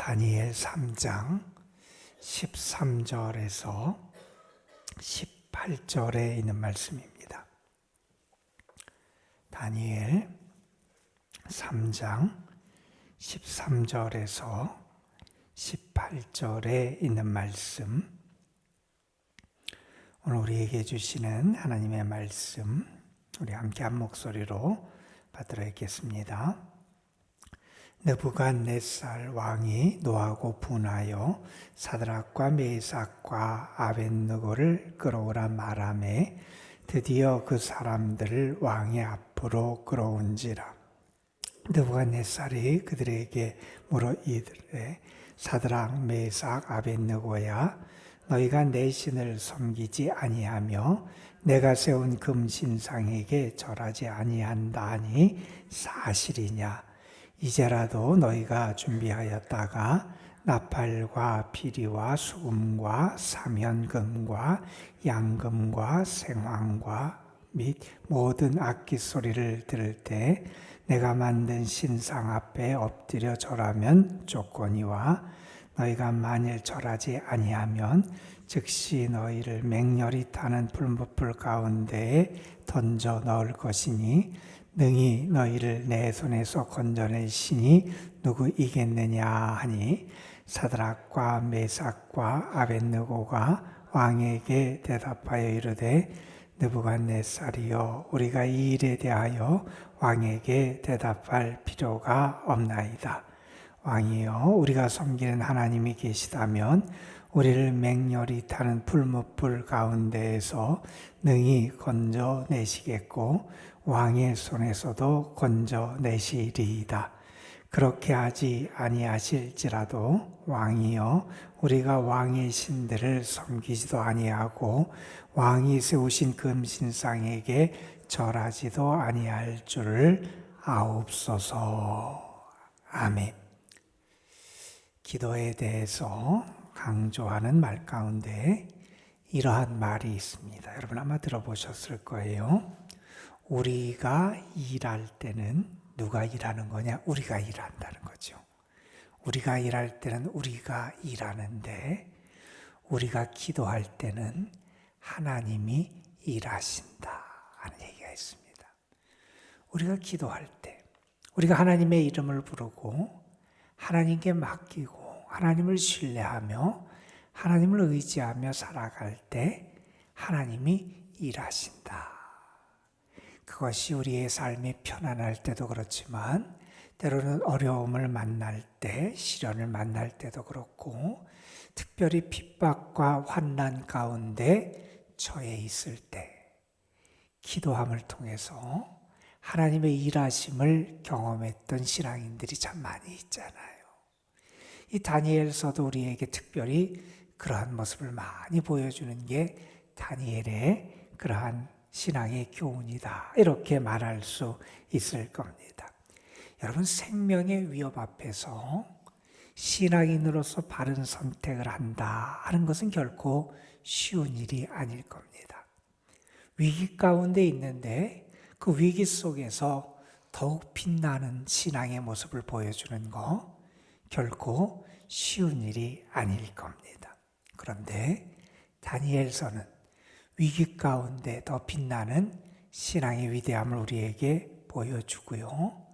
다니엘 3장 13절에서 18절에 있는 말씀입니다. 다니엘 3장 13절에서 18절에 있는 말씀, 오늘 우리에게 주시는 하나님의 말씀, 우리 함께 한 목소리로 받들어 읽겠습니다. 느부갓네살 왕이 노하고 분하여 사드락과 메삭과 아벳느고를 끌어오라 말하매 드디어 그 사람들을 왕의 앞으로 끌어온지라. 느부갓네살이 그들에게 물어 이르되 사드락 메삭 아벳느고야, 너희가 내 신을 섬기지 아니하며 내가 세운 금신상에게 절하지 아니한다 하니 사실이냐? 이제라도 너희가 준비하였다가 나팔과 피리와 수금과 사면금과 양금과 생황과 및 모든 악기 소리를 들을 때 내가 만든 신상 앞에 엎드려 절하면 좋거니와, 너희가 만일 절하지 아니하면 즉시 너희를 맹렬히 타는 불못불 가운데에 던져 넣을 것이니 능히 너희를 내 손에서 건져낼 신이 누구이겠느냐 하니, 사드락과 메삭과 아벳느고가 왕에게 대답하여 이르되 느부갓네살이여, 우리가 이 일에 대하여 왕에게 대답할 필요가 없나이다. 왕이여, 우리가 섬기는 하나님이 계시다면 우리를 맹렬히 타는 불못불 가운데에서 능히 건져내시겠고 왕의 손에서도 건져내시리이다. 그렇게 하지 아니하실지라도 왕이여, 우리가 왕의 신들을 섬기지도 아니하고 왕이 세우신 금신상에게 절하지도 아니할 줄을 아옵소서. 아멘. 기도에 대해서 강조하는 말 가운데 이러한 말이 있습니다. 여러분 아마 들어보셨을 거예요. 우리가 일할 때는 누가 일하는 거냐? 우리가 일한다는 거죠. 우리가 일할 때는 우리가 일하는데, 우리가 기도할 때는 하나님이 일하신다 하는 얘기가 있습니다. 우리가 기도할 때 우리가 하나님의 이름을 부르고 하나님께 맡기고 하나님을 신뢰하며 하나님을 의지하며 살아갈 때 하나님이 일하신다. 그것이 우리의 삶이 편안할 때도 그렇지만 때로는 어려움을 만날 때, 시련을 만날 때도 그렇고, 특별히 핍박과 환난 가운데 처해 있을 때 기도함을 통해서 하나님의 일하심을 경험했던 신앙인들이 참 많이 있잖아요. 이 다니엘서도 우리에게 특별히 그러한 모습을 많이 보여주는 게 다니엘의 그러한 신앙의 교훈이다, 이렇게 말할 수 있을 겁니다. 여러분, 생명의 위협 앞에서 신앙인으로서 바른 선택을 한다 하는 것은 결코 쉬운 일이 아닐 겁니다. 위기 가운데 있는데 그 위기 속에서 더욱 빛나는 신앙의 모습을 보여주는 거 결코 쉬운 일이 아닐 겁니다. 그런데 다니엘서는 위기 가운데 더 빛나는 신앙의 위대함을 우리에게 보여주고요.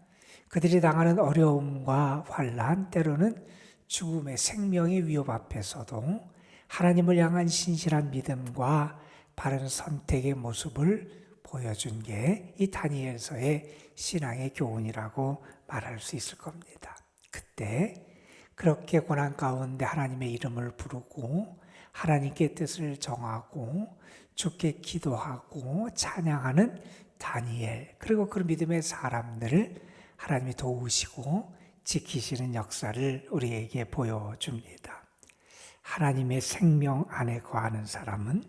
그들이 당하는 어려움과 환난, 때로는 죽음의 생명의 위협 앞에서도 하나님을 향한 신실한 믿음과 바른 선택의 모습을 보여준 게 이 다니엘서의 신앙의 교훈이라고 말할 수 있을 겁니다. 그때 그렇게 고난 가운데 하나님의 이름을 부르고 하나님께 뜻을 정하고 주께 기도하고 찬양하는 다니엘, 그리고 그 믿음의 사람들을 하나님이 도우시고 지키시는 역사를 우리에게 보여줍니다. 하나님의 생명 안에 거하는 사람은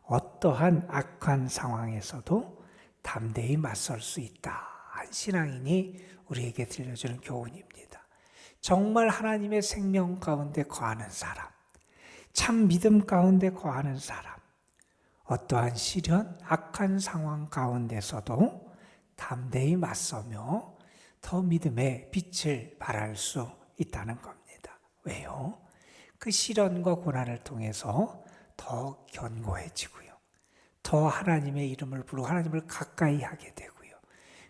어떠한 악한 상황에서도 담대히 맞설 수 있다 한 신앙인이 우리에게 들려주는 교훈입니다. 정말 하나님의 생명 가운데 거하는 사람, 참 믿음 가운데 거하는 사람, 어떠한 시련, 악한 상황 가운데서도 담대히 맞서며 더 믿음의 빛을 발할 수 있다는 겁니다. 왜요? 그 시련과 고난을 통해서 더 견고해지고요. 더 하나님의 이름을 부르고 하나님을 가까이 하게 되고요.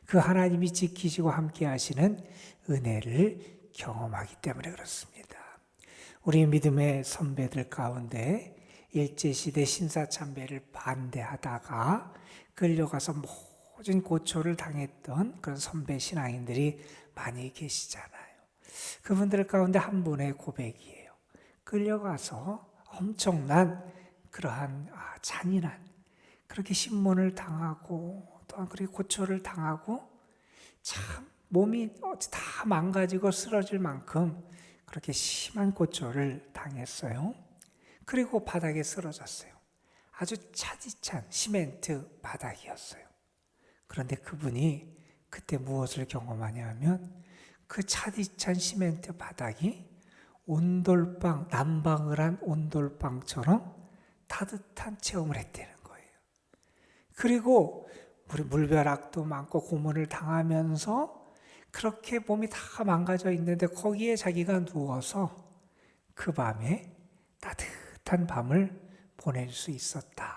그 하나님이 지키시고 함께 하시는 은혜를 경험하기 때문에 그렇습니다. 우리 믿음의 선배들 가운데 일제시대 신사참배를 반대하다가 끌려가서 모든 고초를 당했던 그런 선배 신앙인들이 많이 계시잖아요. 그분들 가운데 한 분의 고백이에요. 끌려가서 엄청난 그러한 잔인한 그렇게 신문을 당하고 또한 그렇게 고초를 당하고 참 몸이 다 망가지고 쓰러질 만큼 그렇게 심한 고초를 당했어요. 그리고 바닥에 쓰러졌어요. 아주 차디찬 시멘트 바닥이었어요. 그런데 그분이 그때 무엇을 경험하냐면 그 차디찬 시멘트 바닥이 온돌방, 난방을 한 온돌방처럼 따뜻한 체험을 했다는 거예요. 그리고 물벼락도 많고 고문을 당하면서 그렇게 몸이 다 망가져 있는데 거기에 자기가 누워서 그 밤에 따뜻한 밤을 보낼 수 있었다.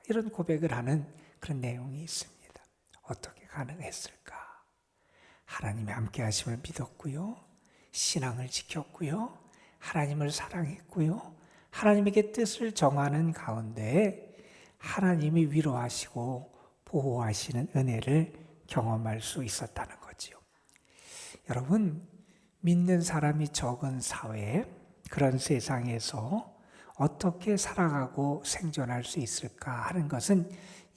이런 고백을 하는 그런 내용이 있습니다. 어떻게 가능했을까? 하나님의 함께 하심을 믿었고요. 신앙을 지켰고요. 하나님을 사랑했고요. 하나님에게 뜻을 정하는 가운데 하나님이 위로하시고 보호하시는 은혜를 경험할 수 있었다는 거지요. 여러분, 믿는 사람이 적은 사회, 그런 세상에서 어떻게 살아가고 생존할 수 있을까 하는 것은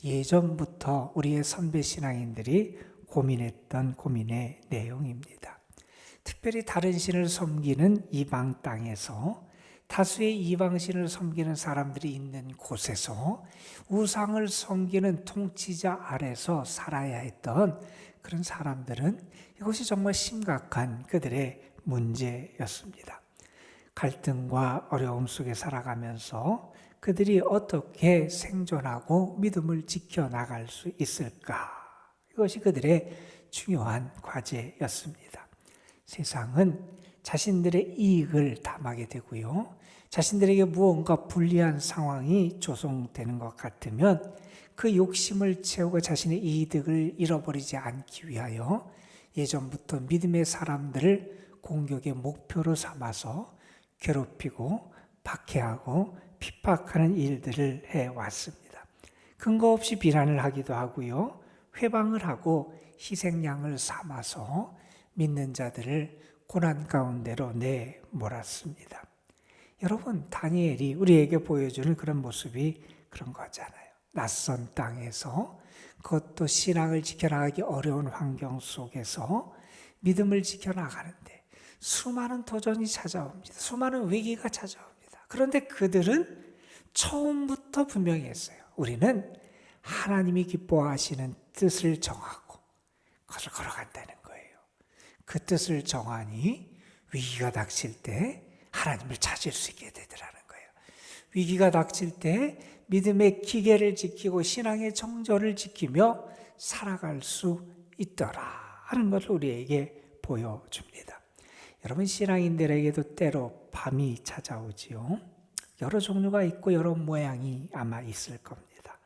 예전부터 우리의 선배 신앙인들이 고민했던 고민의 내용입니다. 특별히 다른 신을 섬기는 이방 땅에서 다수의 이방신을 섬기는 사람들이 있는 곳에서 우상을 섬기는 통치자 아래서 살아야 했던 그런 사람들은 이것이 정말 심각한 그들의 문제였습니다. 갈등과 어려움 속에 살아가면서 그들이 어떻게 생존하고 믿음을 지켜나갈 수 있을까? 이것이 그들의 중요한 과제였습니다. 세상은 자신들의 이익을 탐하게 되고요. 자신들에게 무언가 불리한 상황이 조성되는 것 같으면 그 욕심을 채우고 자신의 이득을 잃어버리지 않기 위하여 예전부터 믿음의 사람들을 공격의 목표로 삼아서 괴롭히고 박해하고 핍박하는 일들을 해왔습니다. 근거 없이 비난을 하기도 하고요. 회방을 하고 희생양을 삼아서 믿는 자들을 고난 가운데로 내몰았습니다. 여러분, 다니엘이 우리에게 보여주는 그런 모습이 그런 거잖아요. 낯선 땅에서 그것도 신앙을 지켜나가기 어려운 환경 속에서 믿음을 지켜나가는데 수많은 도전이 찾아옵니다. 수많은 위기가 찾아옵니다. 그런데 그들은 처음부터 분명히 했어요. 우리는 하나님이 기뻐하시는 뜻을 정하고 그것을 걸어간다는 거예요. 그 뜻을 정하니 위기가 닥칠 때 하나님을 찾을 수 있게 되더라는 거예요. 위기가 닥칠 때 믿음의 기계를 지키고 신앙의 정절을 지키며 살아갈 수 있더라 하는 것을 우리에게 보여줍니다. 여러분, 신앙인들에게도 때로 밤이 찾아오지요. 여러 종류가 있고 여러 모양이 아마 있을 겁니다.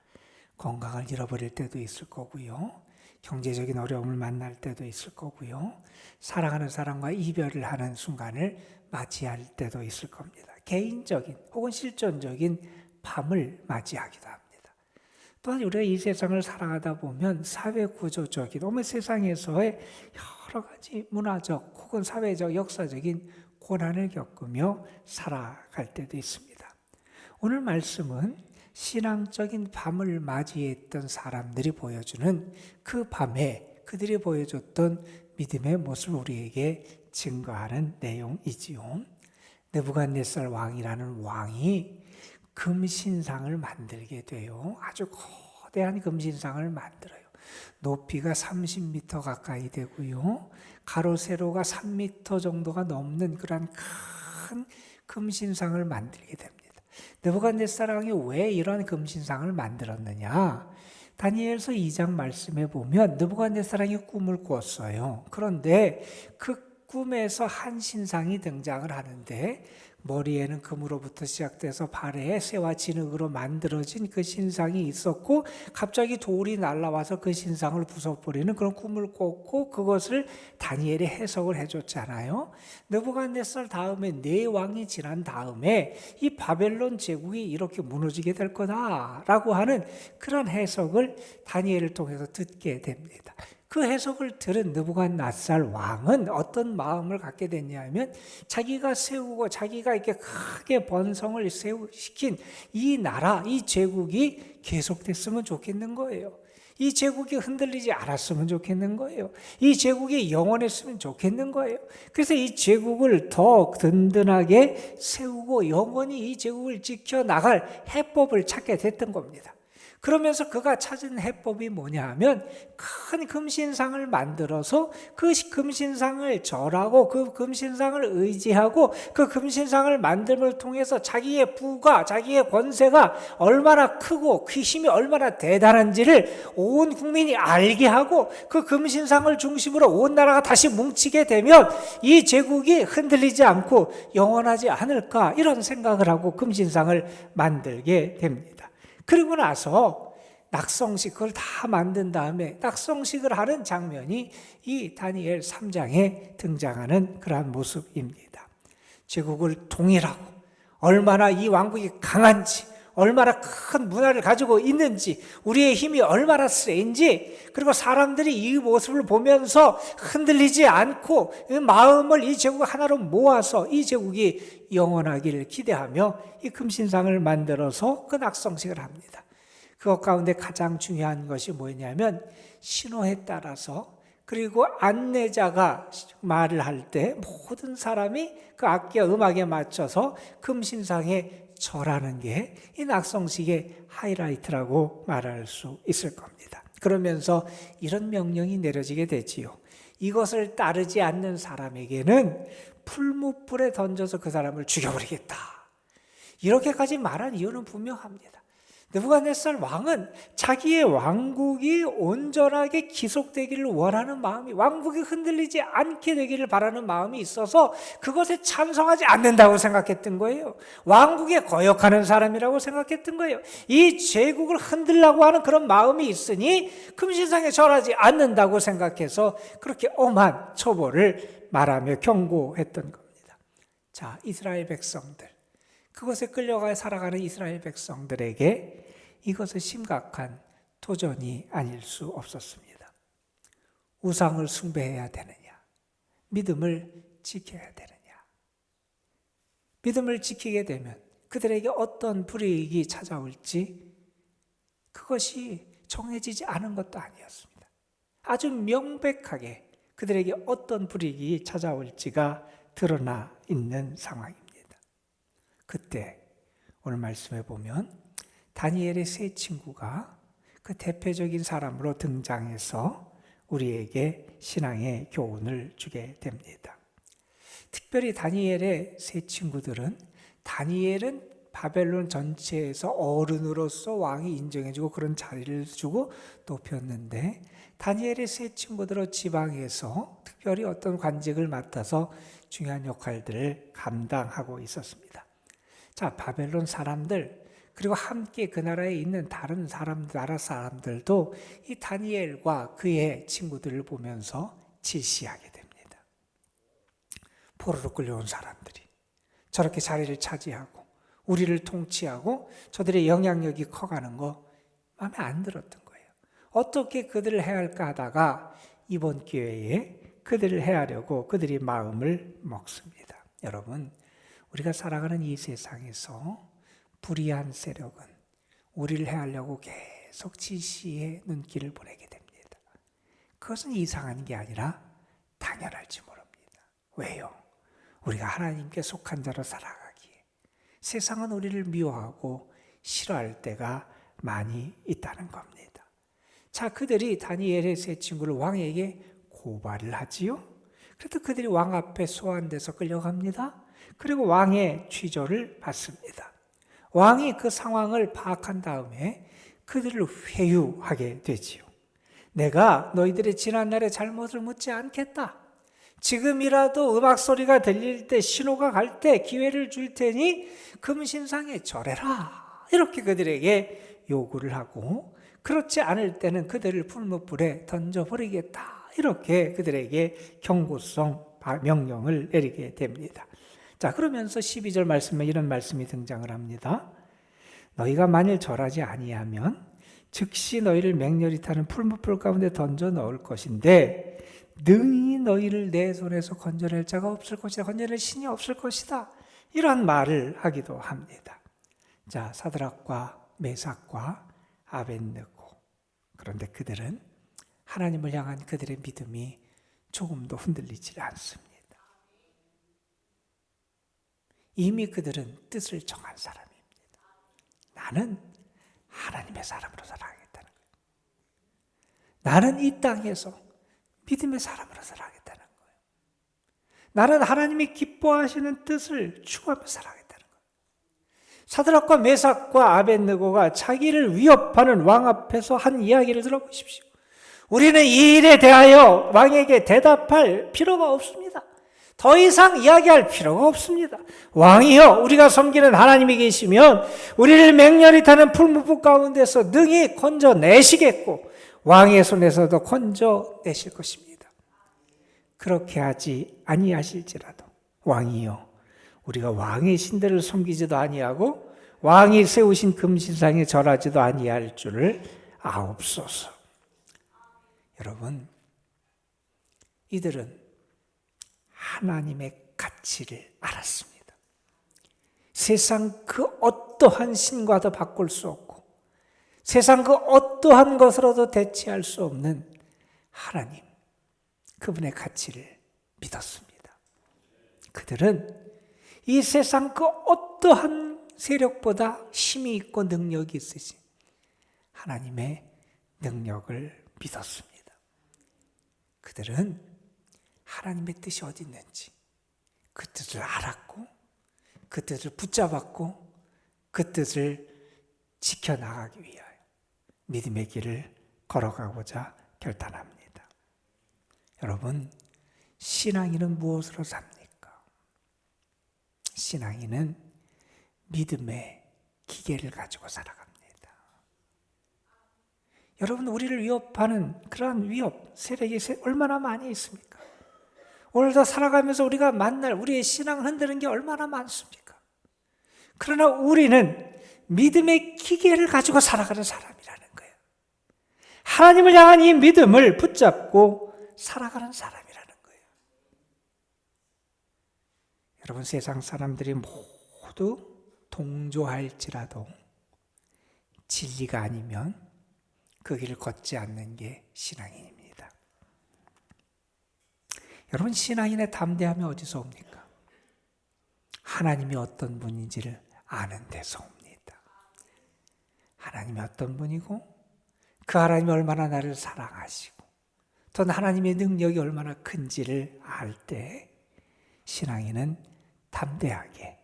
건강을 잃어버릴 때도 있을 거고요. 경제적인 어려움을 만날 때도 있을 거고요. 사랑하는 사람과 이별을 하는 순간을 맞이할 때도 있을 겁니다. 개인적인 혹은 실존적인 밤을 맞이하기도 합니다. 또한 우리가 이 세상을 살아가다 보면 사회구조적인 세상에서의 여러 가지 문화적 혹은 사회적 역사적인 고난을 겪으며 살아갈 때도 있습니다. 오늘 말씀은 신앙적인 밤을 맞이했던 사람들이 보여주는 그 밤에 그들이 보여줬던 믿음의 모습을 우리에게 증거하는 내용이지요. 느부갓네살 왕이라는 왕이 금신상을 만들게 돼요. 아주 거대한 금신상을 만들어요. 높이가 30m 가까이 되고요. 가로 세로가 3m 정도가 넘는 그런 큰 금신상을 만들게 됩니다. 느부갓네살 왕이 왜 이런 금신상을 만들었느냐? 다니엘서 2장 말씀에 보면 느부갓네살 왕이 꿈을 꿨어요. 그런데 그 꿈에서 한 신상이 등장을 하는데 머리에는 금으로부터 시작돼서 발에 쇠와 진흙으로 만들어진 그 신상이 있었고 갑자기 돌이 날아와서 그 신상을 부숴버리는 그런 꿈을 꿨고 그것을 다니엘이 해석을 해줬잖아요. 느부갓네살 다음에 네 왕이 지난 다음에 이 바벨론 제국이 이렇게 무너지게 될 거다라고 하는 그런 해석을 다니엘을 통해서 듣게 됩니다. 그 해석을 들은 느부갓네살 왕은 어떤 마음을 갖게 됐냐면 자기가 세우고 자기가 이렇게 크게 번성을 시킨 이 나라, 이 제국이 계속됐으면 좋겠는 거예요. 이 제국이 흔들리지 않았으면 좋겠는 거예요. 이 제국이 영원했으면 좋겠는 거예요. 그래서 이 제국을 더 든든하게 세우고 영원히 이 제국을 지켜나갈 해법을 찾게 됐던 겁니다. 그러면서 그가 찾은 해법이 뭐냐 하면 큰 금신상을 만들어서 그 금신상을 절하고 그 금신상을 의지하고 그 금신상을 만듦을 통해서 자기의 부가 자기의 권세가 얼마나 크고 그 힘이 얼마나 대단한지를 온 국민이 알게 하고 그 금신상을 중심으로 온 나라가 다시 뭉치게 되면 이 제국이 흔들리지 않고 영원하지 않을까 이런 생각을 하고 금신상을 만들게 됩니다. 그리고 나서 낙성식 그걸 다 만든 다음에 낙성식을 하는 장면이 이 다니엘 3장에 등장하는 그러한 모습입니다. 제국을 통일하고 얼마나 이 왕국이 강한지 얼마나 큰 문화를 가지고 있는지 우리의 힘이 얼마나 세인지 그리고 사람들이 이 모습을 보면서 흔들리지 않고 마음을 이 제국 하나로 모아서 이 제국이 영원하기를 기대하며 이 금신상을 만들어서 그 낙성식을 합니다. 그것 가운데 가장 중요한 것이 뭐냐면 신호에 따라서 그리고 안내자가 말을 할 때 모든 사람이 그 악기와 음악에 맞춰서 금신상에 절하는 게 이 낙성식의 하이라이트라고 말할 수 있을 겁니다. 그러면서 이런 명령이 내려지게 되지요. 이것을 따르지 않는 사람에게는 풀무불에 던져서 그 사람을 죽여버리겠다. 이렇게까지 말한 이유는 분명합니다. 느부갓네살 왕은 자기의 왕국이 온전하게 기속되기를 원하는 마음이 왕국이 흔들리지 않게 되기를 바라는 마음이 있어서 그것에 찬성하지 않는다고 생각했던 거예요. 왕국에 거역하는 사람이라고 생각했던 거예요. 이 제국을 흔들려고 하는 그런 마음이 있으니 금신상에 절하지 않는다고 생각해서 그렇게 엄한 처벌을 말하며 경고했던 겁니다. 자, 이스라엘 백성들 그것에 끌려가 살아가는 이스라엘 백성들에게 이것은 심각한 도전이 아닐 수 없었습니다. 우상을 숭배해야 되느냐? 믿음을 지켜야 되느냐? 믿음을 지키게 되면 그들에게 어떤 불이익이 찾아올지 그것이 정해지지 않은 것도 아니었습니다. 아주 명백하게 그들에게 어떤 불이익이 찾아올지가 드러나 있는 상황입니다. 그때 오늘 말씀해 보면 다니엘의 세 친구가 그 대표적인 사람으로 등장해서 우리에게 신앙의 교훈을 주게 됩니다. 특별히 다니엘의 세 친구들은 다니엘은 바벨론 전체에서 어른으로서 왕이 인정해주고 그런 자리를 주고 높였는데 다니엘의 세 친구들은 지방에서 특별히 어떤 관직을 맡아서 중요한 역할들을 감당하고 있었습니다. 자, 바벨론 사람들 그리고 함께 그 나라에 있는 다른 나라 사람들도 이 다니엘과 그의 친구들을 보면서 질시하게 됩니다. 포로로 끌려온 사람들이 저렇게 자리를 차지하고 우리를 통치하고 저들의 영향력이 커가는 거 마음에 안 들었던 거예요. 어떻게 그들을 해할까 하다가 이번 기회에 그들을 해하려고 그들이 마음을 먹습니다. 여러분, 우리가 살아가는 이 세상에서 불의한 세력은 우리를 해하려고 계속 지시의 눈길을 보내게 됩니다. 그것은 이상한 게 아니라 당연할지 모릅니다. 왜요? 우리가 하나님께 속한 자로 살아가기에 세상은 우리를 미워하고 싫어할 때가 많이 있다는 겁니다. 자, 그들이 다니엘의 세 친구를 왕에게 고발을 하지요. 그래도 그들이 왕 앞에 소환돼서 끌려갑니다. 그리고 왕의 취조를 받습니다. 왕이 그 상황을 파악한 다음에 그들을 회유하게 되지요. 내가 너희들의 지난날의 잘못을 묻지 않겠다. 지금이라도 음악 소리가 들릴 때, 신호가 갈 때 기회를 줄 테니 금신상에 절해라. 이렇게 그들에게 요구를 하고, 그렇지 않을 때는 그들을 풀무불에 던져버리겠다. 이렇게 그들에게 경고성 명령을 내리게 됩니다. 자, 그러면서 12절 말씀에 이런 말씀이 등장을 합니다. 너희가 만일 절하지 아니하면 즉시 너희를 맹렬히 타는 풀무불 가운데 던져 넣을 것인데 능히 너희를 내 손에서 건져낼 자가 없을 것이다. 건져낼 신이 없을 것이다. 이러한 말을 하기도 합니다. 자, 사드락과 메삭과 아벳느고. 그런데 그들은 하나님을 향한 그들의 믿음이 조금도 흔들리지 않습니다. 이미 그들은 뜻을 정한 사람입니다. 나는 하나님의 사람으로 살아가겠다는 거예요. 나는 이 땅에서 믿음의 사람으로 살아가겠다는 거예요. 나는 하나님이 기뻐하시는 뜻을 추구하며 살아가겠다는 거예요. 사드락과 메삭과 아벳느고가 자기를 위협하는 왕 앞에서 한 이야기를 들어보십시오. 우리는 이 일에 대하여 왕에게 대답할 필요가 없습니다. 더 이상 이야기할 필요가 없습니다. 왕이여, 우리가 섬기는 하나님이 계시면 우리를 맹렬히 타는 풀무불 가운데서 능히 건져내시겠고 왕의 손에서도 건져내실 것입니다. 그렇게 하지 아니하실지라도 왕이여, 우리가 왕의 신들을 섬기지도 아니하고 왕이 세우신 금신상에 절하지도 아니할 줄을 아옵소서. 여러분, 이들은 하나님의 가치를 알았습니다. 세상 그 어떠한 신과도 바꿀 수 없고 세상 그 어떠한 것으로도 대체할 수 없는 하나님, 그분의 가치를 믿었습니다. 그들은 이 세상 그 어떠한 세력보다 힘이 있고 능력이 있으신 하나님의 능력을 믿었습니다. 그들은 하나님의 뜻이 어디 있는지 그 뜻을 알았고 그 뜻을 붙잡았고 그 뜻을 지켜나가기 위하여 믿음의 길을 걸어가고자 결단합니다. 여러분, 신앙인은 무엇으로 삽니까? 신앙인은 믿음의 기계를 가지고 살아갑니다. 여러분, 우리를 위협하는 그러한 위협, 세력이 얼마나 많이 있습니까? 오늘도 살아가면서 우리가 만날 우리의 신앙을 흔드는 게 얼마나 많습니까? 그러나 우리는 믿음의 기계를 가지고 살아가는 사람이라는 거예요. 하나님을 향한 이 믿음을 붙잡고 살아가는 사람이라는 거예요. 여러분, 세상 사람들이 모두 동조할지라도 진리가 아니면 그 길을 걷지 않는 게 신앙인입니다. 여러분, 신앙인의 담대함이 어디서 옵니까? 하나님이 어떤 분인지를 아는 데서 옵니다. 하나님이 어떤 분이고 그 하나님이 얼마나 나를 사랑하시고 또 하나님의 능력이 얼마나 큰지를 알 때 신앙인은 담대하게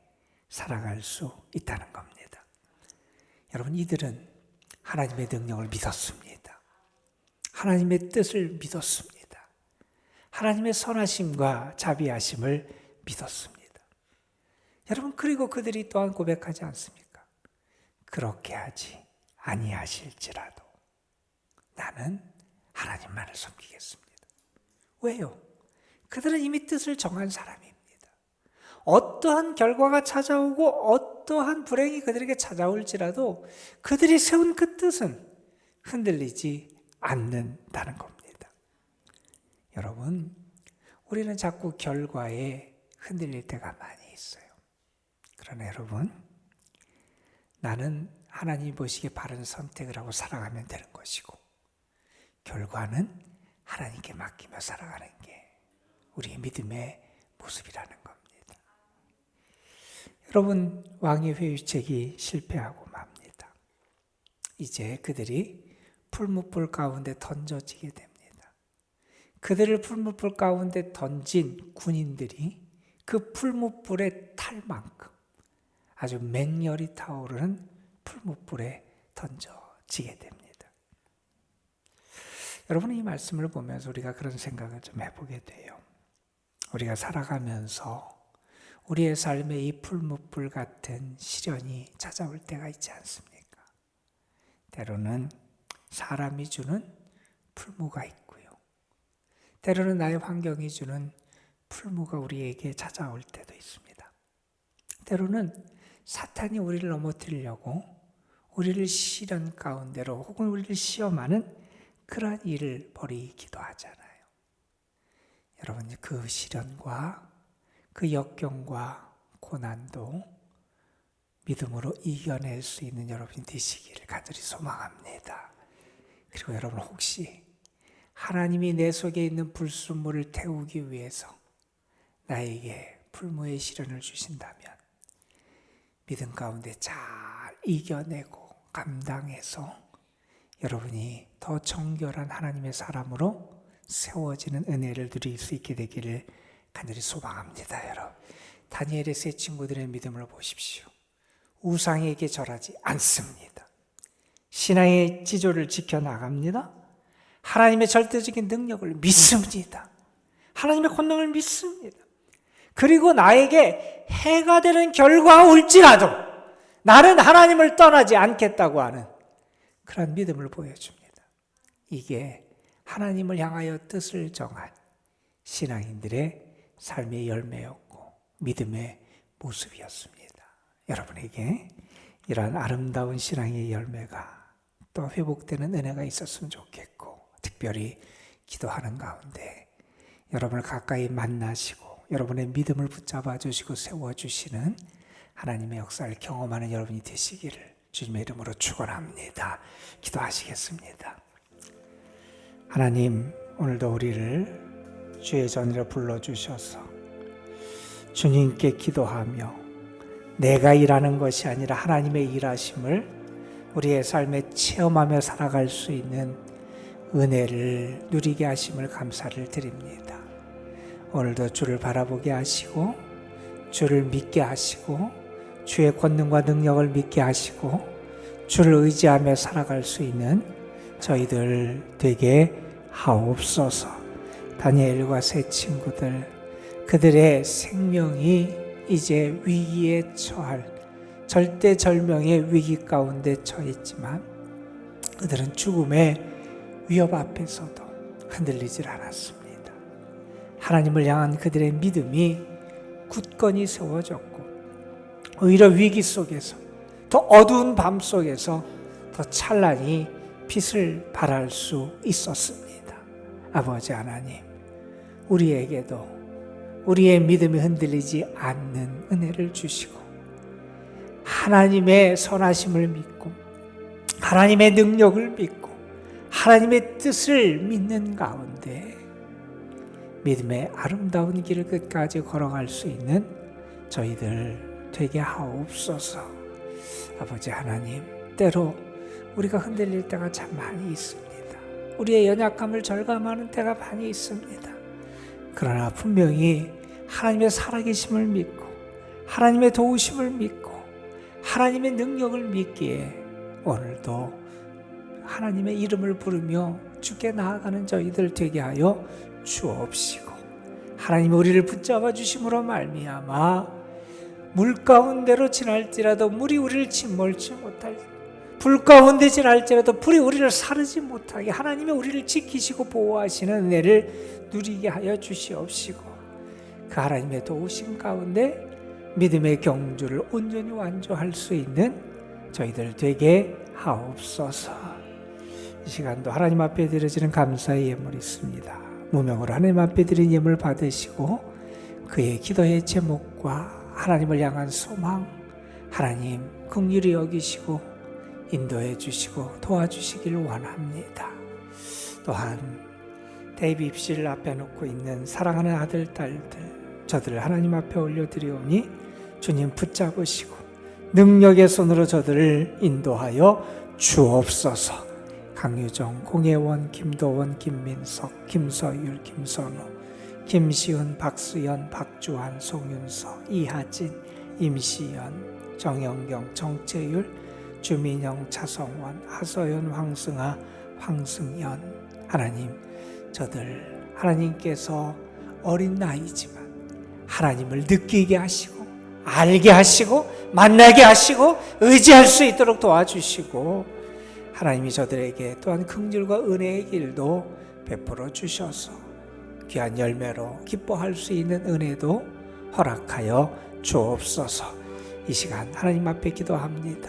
살아갈 수 있다는 겁니다. 여러분, 이들은 하나님의 능력을 믿었습니다. 하나님의 뜻을 믿었습니다. 하나님의 선하심과 자비하심을 믿었습니다. 여러분, 그리고 그들이 또한 고백하지 않습니까? 그렇게 하지 아니하실지라도 나는 하나님만을 섬기겠습니다. 왜요? 그들은 이미 뜻을 정한 사람입니다. 어떠한 결과가 찾아오고 어떠한 불행이 그들에게 찾아올지라도 그들이 세운 그 뜻은 흔들리지 않는다는 겁니다. 여러분, 우리는 자꾸 결과에 흔들릴 때가 많이 있어요. 그러나 여러분, 나는 하나님이 보시기에 바른 선택을 하고 살아가면 되는 것이고 결과는 하나님께 맡기며 살아가는 게 우리의 믿음의 모습이라는 겁니다. 여러분, 왕의 회유책이 실패하고 맙니다. 이제 그들이 풀무불 가운데 던져지게 됩니다. 그들을 풀무불 가운데 던진 군인들이 그 풀무불에 탈 만큼 아주 맹렬히 타오르는 풀무불에 던져지게 됩니다. 여러분, 이 말씀을 보면서 우리가 그런 생각을 좀 해보게 돼요. 우리가 살아가면서 우리의 삶에 이 풀무불 같은 시련이 찾아올 때가 있지 않습니까? 때로는 사람이 주는 풀무가 있고요. 때로는 나의 환경이 주는 풀무가 우리에게 찾아올 때도 있습니다. 때로는 사탄이 우리를 넘어뜨리려고 우리를 시련 가운데로 혹은 우리를 시험하는 그러한 일을 벌이기도 하잖아요. 여러분, 그 시련과 그 역경과 고난도 믿음으로 이겨낼 수 있는 여러분이 되시기를 간절히 소망합니다. 그리고 여러분, 혹시 하나님이 내 속에 있는 불순물을 태우기 위해서 나에게 풀무의 시련을 주신다면 믿음 가운데 잘 이겨내고 감당해서 여러분이 더 정결한 하나님의 사람으로 세워지는 은혜를 누릴 수 있게 되기를 간절히 소망합니다. 여러분, 다니엘의 세 친구들의 믿음을 보십시오. 우상에게 절하지 않습니다. 신앙의 지조를 지켜나갑니다. 하나님의 절대적인 능력을 믿습니다. 하나님의 권능을 믿습니다. 그리고 나에게 해가 되는 결과가 올지라도 나는 하나님을 떠나지 않겠다고 하는 그런 믿음을 보여줍니다. 이게 하나님을 향하여 뜻을 정한 신앙인들의 삶의 열매였고 믿음의 모습이었습니다. 여러분에게 이러한 아름다운 신앙의 열매가 또 회복되는 은혜가 있었으면 좋겠고, 특별히 기도하는 가운데 여러분을 가까이 만나시고 여러분의 믿음을 붙잡아 주시고 세워주시는 하나님의 역사를 경험하는 여러분이 되시기를 주님의 이름으로 축원합니다. 기도하시겠습니다. 하나님, 오늘도 우리를 주의 전으로 불러주셔서 주님께 기도하며 내가 일하는 것이 아니라 하나님의 일하심을 우리의 삶에 체험하며 살아갈 수 있는 은혜를 누리게 하심을 감사를 드립니다. 오늘도 주를 바라보게 하시고 주를 믿게 하시고 주의 권능과 능력을 믿게 하시고 주를 의지하며 살아갈 수 있는 저희들 되게 하옵소서. 다니엘과 세 친구들, 그들의 생명이 이제 위기에 처할 절대절명의 위기 가운데 처했지만 그들은 죽음의 위협 앞에서도 흔들리질 않았습니다. 하나님을 향한 그들의 믿음이 굳건히 세워졌고 오히려 위기 속에서 더 어두운 밤 속에서 더 찬란히 빛을 발할 수 있었습니다. 아버지 하나님, 우리에게도 우리의 믿음이 흔들리지 않는 은혜를 주시고 하나님의 선하심을 믿고 하나님의 능력을 믿고 하나님의 뜻을 믿는 가운데 믿음의 아름다운 길을 끝까지 걸어갈 수 있는 저희들 되게 하옵소서. 아버지 하나님, 때로 우리가 흔들릴 때가 참 많이 있습니다. 우리의 연약함을 절감하는 때가 많이 있습니다. 그러나 분명히 하나님의 살아계심을 믿고 하나님의 도우심을 믿고 하나님의 능력을 믿기에 오늘도 하나님의 이름을 부르며 주께 나아가는 저희들 되게 하여 주옵시고, 하나님이 우리를 붙잡아 주심으로 말미암아 물 가운데로 지날지라도 물이 우리를 짓몰지 못하게, 불 가운데 지날지라도 불이 우리를 사르지 못하게 하나님이 우리를 지키시고 보호하시는 은혜를 누리게 하여 주시옵시고, 그 하나님의 도우심 가운데 믿음의 경주를 온전히 완주할 수 있는 저희들 되게 하옵소서. 이 시간도 하나님 앞에 드려지는 감사의 예물이 있습니다. 무명으로 하나님 앞에 드린 예물 받으시고 그의 기도의 제목과 하나님을 향한 소망, 하나님 긍휼히 여기시고 인도해 주시고 도와주시길 원합니다. 또한 대비 입시를 앞에 놓고 있는 사랑하는 아들, 딸들, 저들을 하나님 앞에 올려드리오니 주님 붙잡으시고 능력의 손으로 저들을 인도하여 주옵소서. 강유정, 공예원, 김도원, 김민석, 김서율, 김선우, 김시은, 박수연, 박주환, 송윤서, 이하진, 임시연, 정영경, 정채율, 주민영, 차성원, 하서연, 황승아, 황승연. 하나님, 저들 하나님께서 어린 나이지만 하나님을 느끼게 하시고 알게 하시고 만나게 하시고 의지할 수 있도록 도와주시고, 하나님이 저들에게 또한 긍휼과 은혜의 길도 베풀어 주셔서 귀한 열매로 기뻐할 수 있는 은혜도 허락하여 주옵소서. 이 시간 하나님 앞에 기도합니다.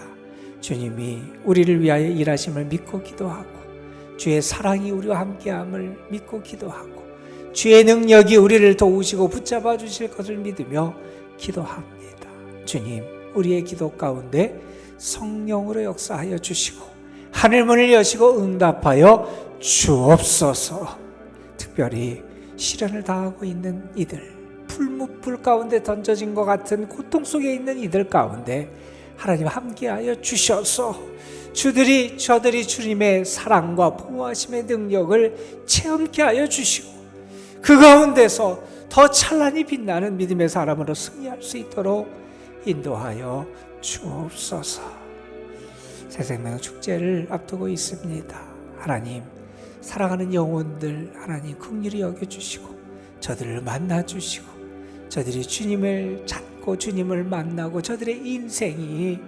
주님이 우리를 위하여 일하심을 믿고 기도하고, 주의 사랑이 우리와 함께함을 믿고 기도하고, 주의 능력이 우리를 도우시고 붙잡아 주실 것을 믿으며 기도합니다. 주님, 우리의 기도 가운데 성령으로 역사하여 주시고 하늘문을 여시고 응답하여 주옵소서. 특별히 시련을 당하고 있는 이들, 풀무불 가운데 던져진 것 같은 고통 속에 있는 이들 가운데 하나님 함께하여 주셔서 저들이 주님의 사랑과 보호하심의 능력을 체험케 하여 주시고, 그 가운데서 더 찬란히 빛나는 믿음의 사람으로 승리할 수 있도록 인도하여 주옵소서. 새생명 축제를 앞두고 있습니다. 하나님, 사랑하는 영혼들 하나님 긍휼히 여겨주시고 저들을 만나주시고, 저들이 주님을 찾고 주님을 만나고 저들의 인생이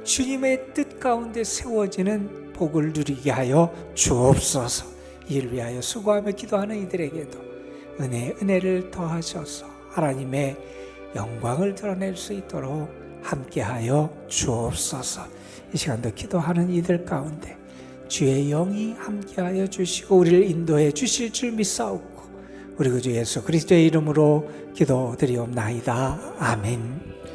주님의 뜻 가운데 세워지는 복을 누리게 하여 주옵소서. 이를 위하여 수고하며 기도하는 이들에게도 은혜를 더하셔서 하나님의 영광을 드러낼 수 있도록 함께하여 주옵소서. 이 시간도 기도하는 이들 가운데 주의 영이 함께하여 주시고 우리를 인도해 주실 줄 믿사옵고, 우리 구주 예수 그리스도의 이름으로 기도드리옵나이다. 아멘.